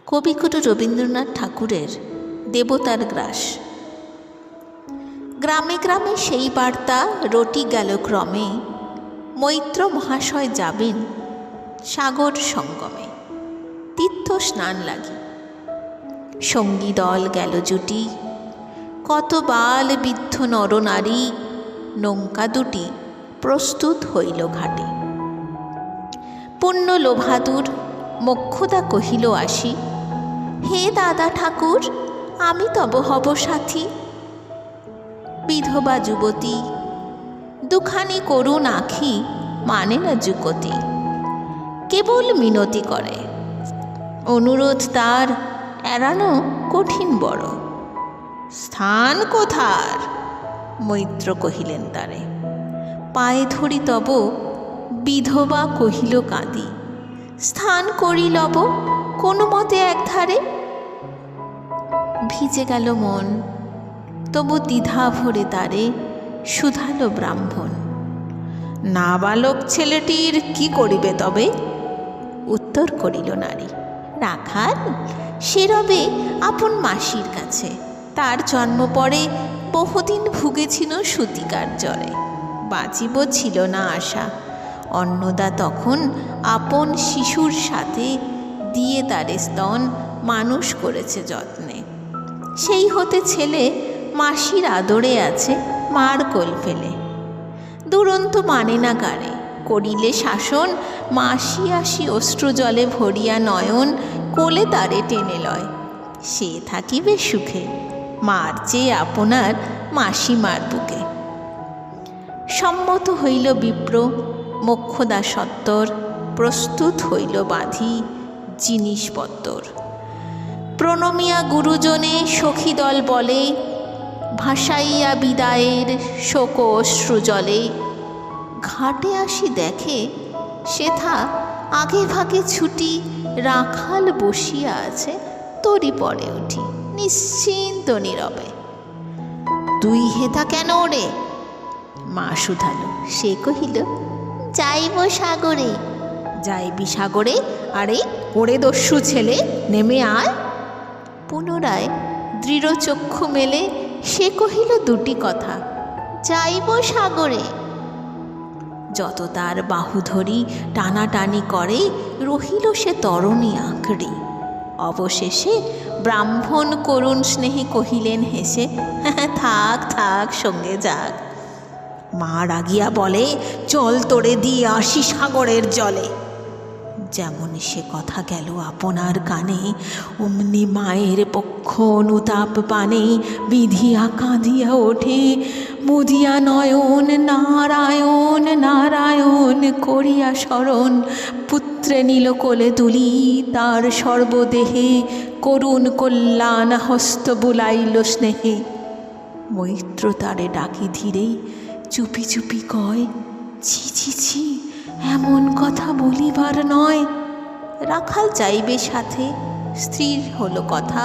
কবিগুরু রবীন্দ্রনাথ ঠাকুরের দেবতার গ্রাস। গ্রামে গ্রামে সেই বার্তা রটি গেল ক্রমে, মৈত্র মহাশয় যাবেন সাগর সঙ্গমে তীর্থ স্নান লাগি। সঙ্গী দল গেল জুটি, কত বাল বৃদ্ধ নরনারী, নৌকা দুটি প্রস্তুত হইল ঘাটে। পুণ্য লোভাতুর মোক্ষদা কহিল আসি, হে দাদা ঠাকুর আমি তব হব সাথী। বিধবা যুবতী দুখানি করুণ আঁখি মানে না যুকতি, কেবল মিনতি করে, অনুরোধ তার এড়ানো কঠিন বড়। স্থান কোথার? মৈত্র কহিলেন তারে, পায়ে ধরি তব। বিধবা কহিল কাঁদি, স্থান করি লব কোনো মতে একধারে। ভিজে গেল মন তবু দ্বিধা ভরে তারে শুধালো ব্রাহ্মণ, নাবালক ছেলেটির কি করিবে তবে? উত্তর করিল নারী, রাখাল সে রবে আপন মাসির কাছে, তার জন্ম পরে বহুদিন ভুগেছিল সূতিকার জ্বরে, বাঁচিব ছিল না আশা। অন্নদা তখন আপন শিশুর সাথে দিয়ে তারে স্তন মানুষ করেছে যত্নে। সেই হতে ছেলে মাসির আদরে আছে মার কোল ফেলে। দুরন্ত মানে না কারে, করিলে শাসন মাসি আসি অশ্রু জলে ভরিয়া নয়ন কোলে তারে টেনে লয়। সে থাকিবে সুখে মার চেয়ে আপনার মাসিমার বুকে। সম্মত হইল বিপ্র মোক্ষদা সত্তর, প্রস্তুত হইল বাঁধি জিনিসপত্তর। প্রণমিয়া গুরুজনে সখী দল বলে, ভাসাইয়া বিদায়ের শোক অশ্রু জলে। ঘাটে আসি দেখে সেথা আগে ভাগে ছুটি, রাখাল বসিয়া আছে তরি পরে উঠি নিশ্চিন্ত নীরবে। তুই হেথা কেন ওরে? মা শুধালো, সে কহিল, যাইব সাগরে। যাইবি সাগরে? আরে ওরে দস্যু ছেলে, নেমে আয়। পুনরায় দৃঢ় চক্ষু মেলে সে কহিল দুটি কথা, যাইব সাগরে। যত তার বাহু ধরি টানাটানি করে রহিল সে তরণী আঁকড়ি। অবশেষে ব্রাহ্মণ করুণ স্নেহে কহিলেন হেসে, থাক থাক সঙ্গে যাক। মা রাগিয়া বলে, চল তোরে দিয়ে আসি সাগরের জলে। যেমন সে কথা গেল আপনার কানে, অমনি মায়ের পক্ষ অনুতাপ পানে বিধিয়া কাঁদিয়া ওঠে, মুদিয়া নয়ন নারায়ণ নারায়ণ করিয়া স্মরণ। পুত্রে নীল কোলে তুলি তার সর্বদেহে, করুণ কল্যাণ হস্ত বুলাইল স্নেহে। মৈত্র তারে ডাকি ধীরে চুপি চুপি কয়, ছি ছি ছি এমন কথা বলিবার নয়। রাখাল যাইবে সাথে, স্ত্রীর হলো কথা।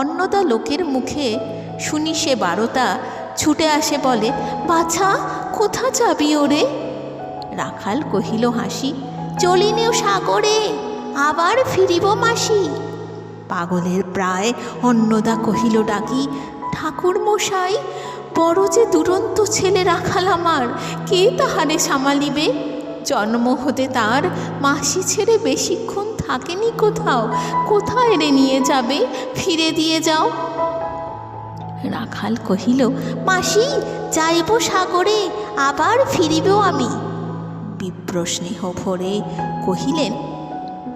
অন্নদা লোকের মুখে শুনি সে বারতা, ছুটে আসে বলে, বাছা কোথা যাবি ওরে? রাখাল কহিল হাসি, চলিনেও সাগরে আবার ফিরিব মাসি। পাগলের প্রায় অন্নদা কহিল ডাকি, ঠাকুর মশাই বড় যে দুরন্ত ছেলে রাখাল আমার, কে তাহারে সামালিবে? জন্ম হতে তার মাসি ছেড়ে বেশিক্ষণ থাকেনি কোথাও, কোথায় রে নিয়ে যাবে? ফিরে দিয়ে যাও। রাখাল কহিল, মাসি যাইব সাগরে আবার ফিরিবেও আমি। বিপ্র স্নেহ ভরে কহিলেন,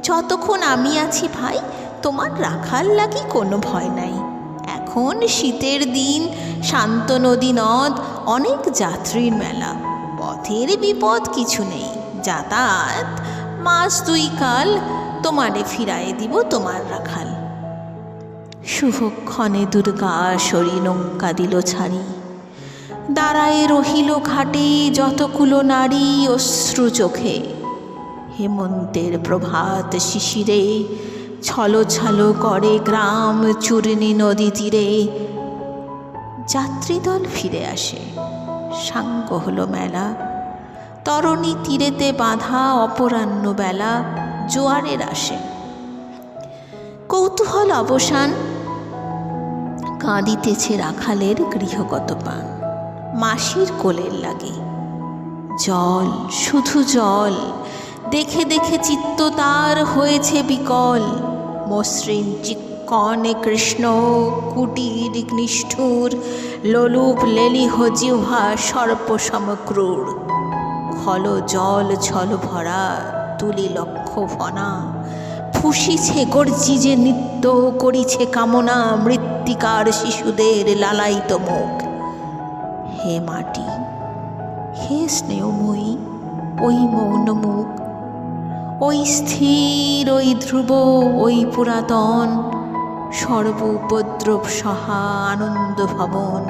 যতক্ষণ আমি আছি ভাই তোমার রাখাল লাগি কোনো ভয় নাই। এখন শীতের দিন, শান্ত নদী নদ, অনেক যাত্রীর মেলা, পথের বিপদ কিছু নেই। যাতায়াত মাস দুই কাল তোমারে ফিরাইয়ে দিব তোমার রাখাল। শুভক্ষণে দুর্গা সরি নৌকা দিল ছাড়ি, দাঁড়ায়ে রহিল ঘাটে যতকুলো নারী অশ্রু চোখে। হেমন্তের প্রভাত শিশিরে ছলো ছলো করে গ্রাম চূর্ণী নদী তীরে। যাত্রীদল ফিরে আসে, সাঙ্গ হলো মেলা। তরণী তীরেতে বাঁধা অপরাহ্ন বেলা জোয়ারের আসে। কৌতূহল অবসান, কাঁদিতেছে রাখালের গৃহগত পান। মাসির কোলের লাগে জল, শুধু জল, দেখে দেখে চিত্ত তার হয়েছে বিকল। মসৃণ চিক্কনে কৃষ্ণ, কুটির নিষ্ঠুর, লোলুপ লেলিহ জিহ্বা সর্প সমক্রূর। খল জল ছল ভরা, তুলি লক্ষ্য ফনা, ফুসিছে গর্জিজে নৃত্য, করিছে কামনা মৃত্তিকার শিশুদের লালায়িত মুখ। হে মাটি, হে স্নেহময়ী, ওই মৌন মুখ, ওই স্থির, ওই ধ্রুব, ওই পুরাতন, সর্ব উপদ্রব সহা আনন্দ ভবন।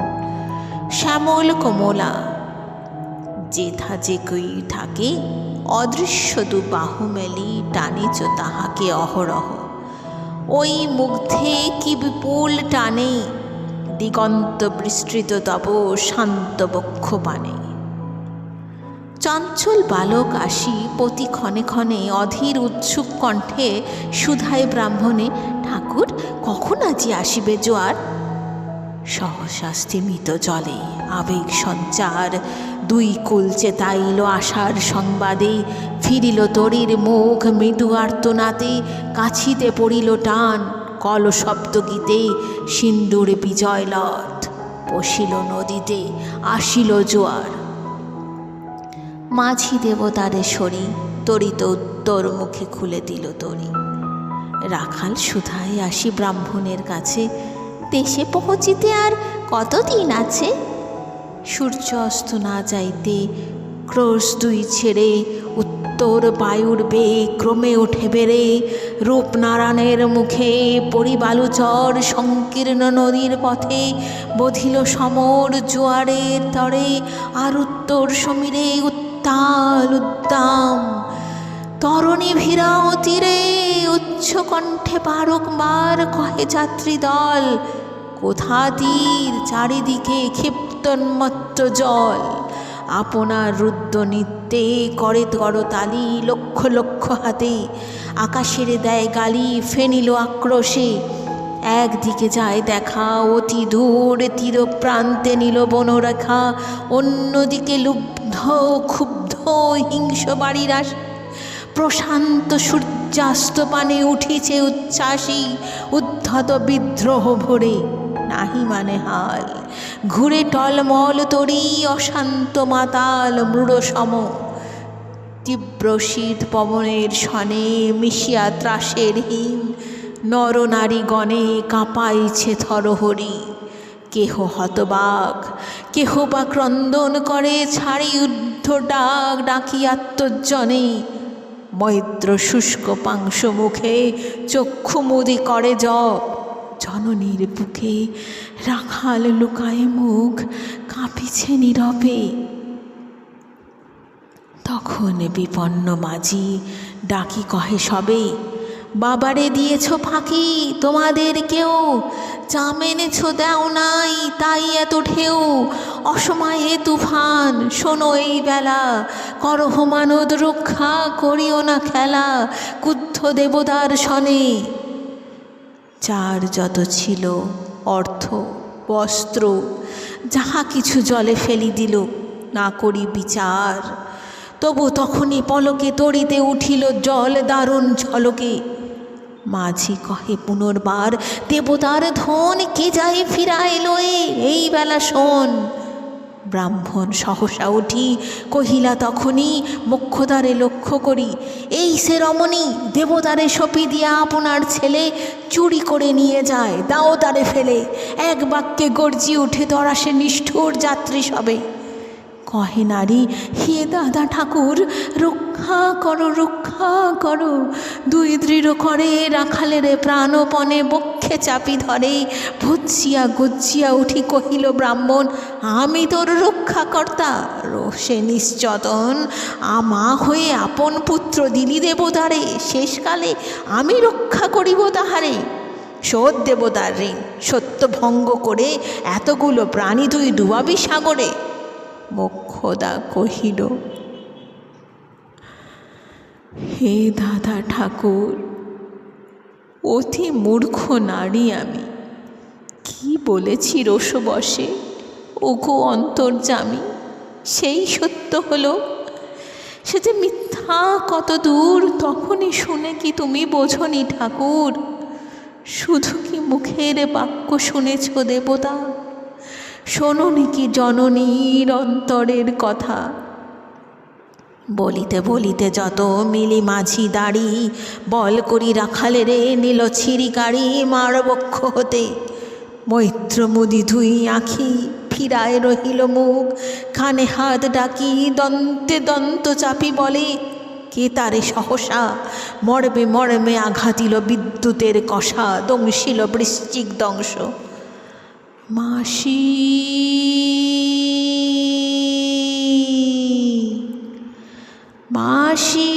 শ্যামল কমলা, যেথা যে কই থাকে, অদৃশ্য দু বাহু মেলি টানিছ তাহাকে অহরহ। ওই মুগ্ধে কি বিপুল টানে, দিগন্ত বিস্তৃত তব শান্ত বক্ষ পানে। চঞ্চল বালক আসি প্রতি ক্ষণে ক্ষণে অধীর উৎসুক কণ্ঠে সুধায় ব্রাহ্মণে, ঠাকুর কখন আজি আসিবে জোয়ার? সহসা স্থিমিত জলে আবেগ সঞ্চার, দুই কুল চেতাইল আশার সংবাদে। ফিরিল তরীর মুখ মৃদু আর্তনাতে, কাছিতে পড়িল টান কল শব্দ গীতে। সিন্দুর বিজয় লট পশিল নদীতে, আসিল জোয়ার। মাঝি দেবতারে সরি, তরিত উত্তর মুখে খুলে দিল তরি। রাখাল সুধায় আসি ব্রাহ্মণের কাছে, দেশে পৌঁছিতে আর কতদিন আছে? সূর্য অস্ত না যাইতে ক্রোশ দুই ছেড়ে, উত্তর বায়ুর বেগ ক্রমে ওঠে বেড়ে। রূপনারায়ণের মুখে পরিবালুচর, সংকীর্ণ নদীর পথে বধিল সমর জোয়ারের তরে। আর উত্তর সমীরে উত্তাল উদ্দাম, তরণী ভিড়াও তীরে, উচ্চ কণ্ঠে বারংবার কহে যাত্রী দল। কোথা তীর, চারিদিকে ক্ষিপ্তন্মত্ত জল। আপনার রুদ্র নৃত্যে করে করতালি, লক্ষ লক্ষ হাতে আকাশের দেয় গালি, ফেনিল আক্রোশে। একদিকে যায় দেখা অতি দূর তীর প্রান্তে নীল বনরেখা, অন্যদিকে লুব্ধ ক্ষুব্ধ হিংস বাড়ির আশা। প্রশান্ত সূর্যাস্ত পানে উঠিছে উচ্ছ্বাসী, উদ্ধত বিদ্রোহ ভরে নাহি মানে হাল। ঘুরে টলমল তরি অশান্ত মাতাল মৃড় সম, তীব্র শীত পবনের শনে মিশিয়া ত্রাসের হিম। নর নারী গণে কাঁপাইছে থরহরি, কেহ হতবাক, কেহ বা ক্রন্দন করে ছাড়ি ঊর্ধ্ব ডাক ডাকি আত্মজনে। মৈত্র শুষ্ক পাংশ মুখে চক্ষু মুদি করে জপ, জননীর বুকে রাখাল লুকায় মুখ, কাঁপিছে নীরবে। তখন বিপন্ন মাঝি ডাকি কহে সবে, বাবারে দিয়েছ ফাঁকি তোমাদের কেউ, যা মেনেছ দেও নাই তাই এত ঢেউ। অসময়ে তুফান শোনো এই বেলা, করহ মানদ রক্ষা করিও না খেলা। ক্রুদ্ধ দেবতার শনে যার যত ছিল অর্থ বস্ত্র, যাহা কিছু জলে ফেলি দিল না করি বিচার। তবু তখনই পলকে তড়িতে উঠিল জল দারুণ ঝলকে। মাঝি কহে পুনর্বার, দেবতার ধন কে যায় ফিরায় লয়ে এই বেলা শোন। ব্রাহ্মণ সহসা উঠি কহিলা তখনই মোক্ষদ্বারে লক্ষ্য করি, এই সে রমণী দেবতারে সপি দিয়া আপনার ছেলে চুরি করে নিয়ে যায় দাও তারে ফেলে। এক বাক্যে গর্জি উঠে ধরা সে নিষ্ঠুর যাত্রী সবে। কহে নারী, হে দাদা ঠাকুর রক্ষা করো রক্ষা করো। দুই দৃঢ় করে রাখালের প্রাণপণে বক্ষে চাপি ধরে। ভৎসিয়া গজ্জিয়া উঠি কহিল ব্রাহ্মণ, আমি তোর রক্ষাকর্তা। রোষে নিশ্চতন আমা হয়ে আপন পুত্র দিলি দেবতারে, শেষকালে আমি রক্ষা করিব তাহারে। শোধ দেবতার ঋণ, সত্য ভঙ্গ করে এতগুলো প্রাণী তুই ডুবাবি সাগরে। মোক্ষদা কহিল, হে দাদা ঠাকুর, অতি মূর্খ নারী আমি। কি বলেছি রোষবশে, ওগো অন্তর্যামী, সেই সত্য হলো। সে যে মিথ্যা কত দূর তখনই শুনে কি তুমি বোঝনি ঠাকুর? শুধু কি মুখের বাক্য শুনেছ দেবতা? শোনোনি কি জননীর অন্তরের কথা? বলিতে বলিতে যত মিলি মাঝি দাড়ি, বল করি রাখালে রে নীল ছিরি গাড়ি মার বক্ষ হতে। মৈত্র মুদি ধুই আঁখি, ফিরায় রহিল মুখ, কানে হাত ডাকি দন্তে দন্ত চাপি বলে, কে তারে সহসা মর্মে মর্মে আঘাতিল বিদ্যুতের কষা, দংশিল বৃশ্চিক দংশ। মাসি মাসি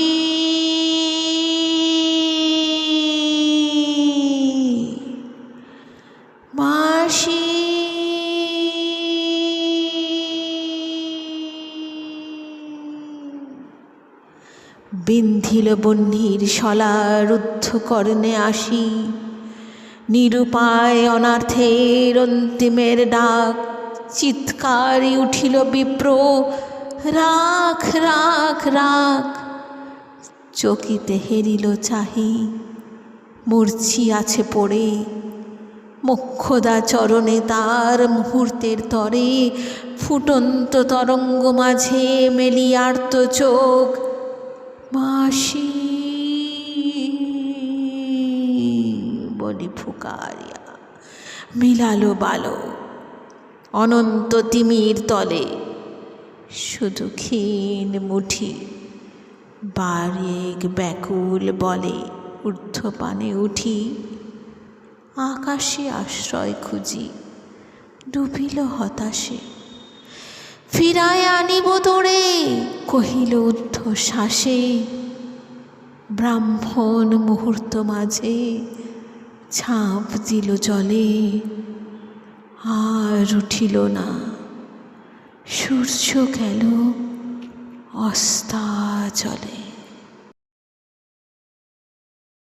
মাসি বিন্ধিল বহ্নির শলা রুদ্ধ কর্ণে আসি, নিরুপায় অনার্থের অন্তিমের ডাক। চিৎকারে উঠিল বিপ্র, রাখ রাখ রাখ। চকিতে হেরিল চাহি, মূর্ছি আছে পড়ে। মোক্ষদা চরণে তার মুহূর্তের তরে, ফুটন্ত তরঙ্গ মাঝে মেলি আর্ত চোখ। মাসি বলি ফুকারিয়া মিলালো বালো অনন্ত তিমির তলে। শুধু ক্ষীণ মুঠি বারেক ব্যাকুল বলে ঊর্ধ্বপানে উঠি। আকাশে আশ্রয় খুঁজি, ডুবিল হতাশে। ফিরায় আনিব তোরে, কহিল ঊর্ধ্ব শ্বাসে। ব্রাহ্মণ মুহূর্ত মাঝে ঝাঁপ দিল জলে, আর উঠিল না। সূর্য গেল অস্তাচলে।